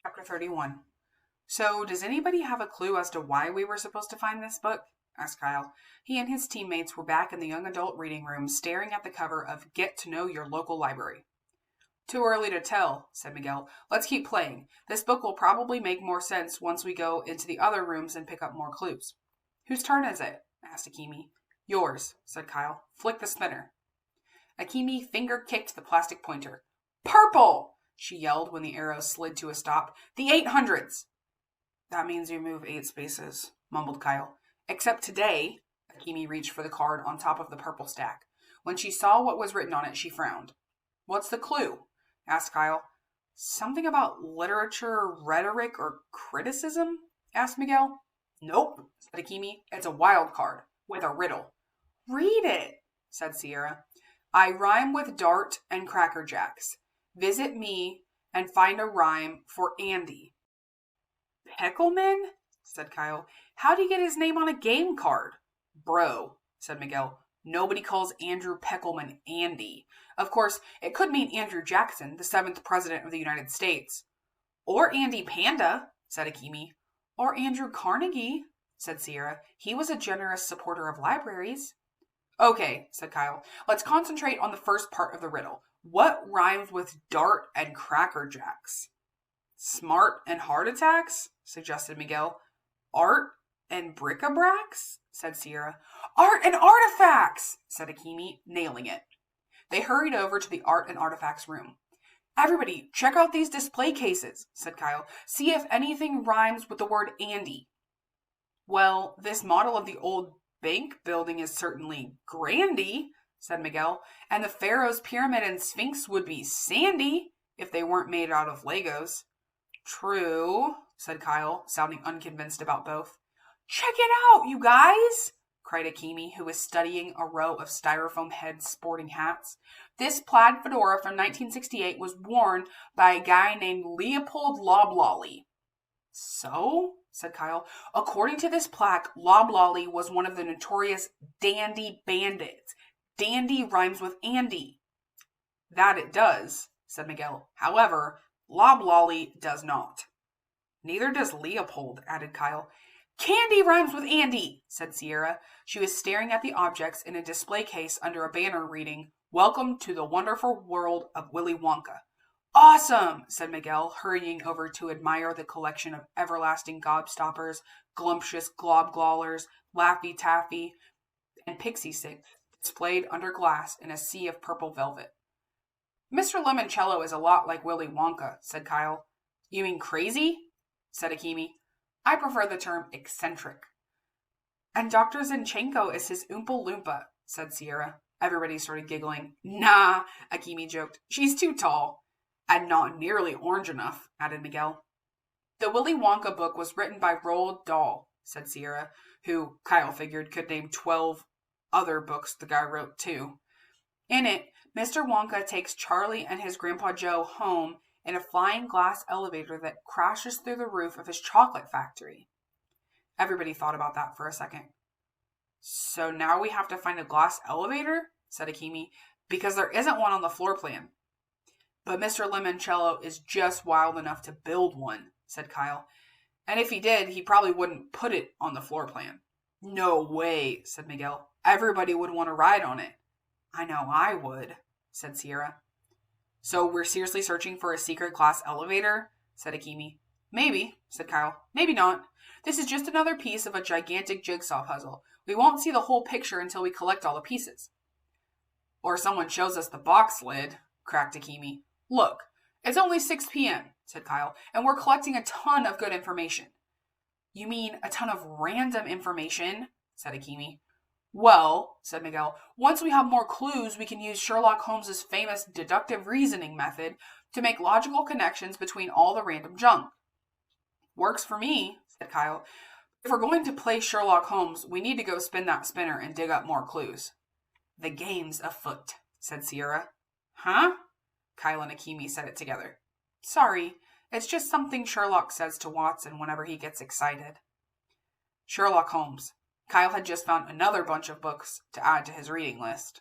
Chapter 31. So, does anybody have a clue as to why we were supposed to find this book? Asked Kyle. He and his teammates were back in the young adult reading room, staring at the cover of Get to Know Your Local Library. Too early to tell, said Miguel. Let's keep playing. This book will probably make more sense once we go into the other rooms and pick up more clues. Whose turn is it? Asked Akemi. Yours, said Kyle. Flick the spinner. Akemi finger-kicked the plastic pointer. Purple! She yelled when the arrow slid to a stop. The 800s! That means you move 8 spaces, mumbled Kyle. Except today, Akemi reached for the card on top of the purple stack. When she saw what was written on it, she frowned. What's the clue? Asked Kyle. Something about literature, rhetoric, or criticism? Asked Miguel. Nope, said Akemi. It's a wild card, with a riddle. Read it, said Sierra. I rhyme with Dart and Cracker Jacks. Visit me and find a rhyme for Andy. Peckelman? Said Kyle. How'd he get his name on a game card? Bro, said Miguel. Nobody calls Andrew Peckelman Andy. Of course, it could mean Andrew Jackson, the 7th President of the United States. Or Andy Panda, said Akemi. Or Andrew Carnegie, said Sierra. He was a generous supporter of libraries. Okay, said Kyle. Let's concentrate on the first part of the riddle. What rhymes with Dart and Cracker Jacks? Smart and heart attacks, suggested Miguel. Art and bric-a-bracs, said Sierra. Art and artifacts, said Akemi, nailing it. They hurried over to the art and artifacts room. Everybody, check out these display cases, said Kyle. See if anything rhymes with the word Andy. Well, this model of the old bank building is certainly Grandy, said Miguel, and the Pharaoh's pyramid and Sphinx would be Sandy if they weren't made out of Legos. True, said Kyle, sounding unconvinced about both. Check it out, you guys, cried Akemi, who was studying a row of styrofoam heads sporting hats. This plaid fedora from 1968 was worn by a guy named Leopold Loblolly. So, said Kyle, according to this plaque, Loblolly was one of the notorious Dandy Bandits. Dandy rhymes with Andy. That it does, said Miguel. However, Loblolly does not. Neither does Leopold, added Kyle. Candy rhymes with Andy, said Sierra. She was staring at the objects in a display case under a banner reading, Welcome to the Wonderful World of Willy Wonka. Awesome, said Miguel, hurrying over to admire the collection of everlasting gobstoppers, glumptious globglolers, Laffy Taffy, and pixie sticks displayed under glass in a sea of purple velvet. Mr. Lemoncello is a lot like Willy Wonka, said Kyle. You mean crazy? Said Akemi. I prefer the term eccentric. And Dr. Zinchenko is his Oompa Loompa, said Sierra. Everybody started giggling. Nah, Akemi joked. She's too tall. And not nearly orange enough, added Miguel. The Willy Wonka book was written by Roald Dahl, said Sierra, who, Kyle figured, could name 12 other books the guy wrote too. In it, Mr. Wonka takes Charlie and his Grandpa Joe home in a flying glass elevator that crashes through the roof of his chocolate factory. Everybody thought about that for a second. So now we have to find a glass elevator? Said Akemi, because there isn't one on the floor plan. But Mr. Lemoncello is just wild enough to build one, said Kyle. And if he did, he probably wouldn't put it on the floor plan. No way, said Miguel. Everybody would want to ride on it. I know I would, said Sierra. So we're seriously searching for a secret glass elevator? Said Akemi. Maybe, said Kyle. Maybe not. This is just another piece of a gigantic jigsaw puzzle. We won't see the whole picture until we collect all the pieces. Or someone shows us the box lid, cracked Akemi. Look, it's only 6 p.m., said Kyle, and we're collecting a ton of good information. You mean a ton of random information, said Akemi. Well, said Miguel, once we have more clues, we can use Sherlock Holmes's famous deductive reasoning method to make logical connections between all the random junk. Works for me, said Kyle. If we're going to play Sherlock Holmes, we need to go spin that spinner and dig up more clues. The game's afoot, said Sierra. Huh? Kyle and Akemi said it together. Sorry, it's just something Sherlock says to Watson whenever he gets excited. Sherlock Holmes. Kyle had just found another bunch of books to add to his reading list.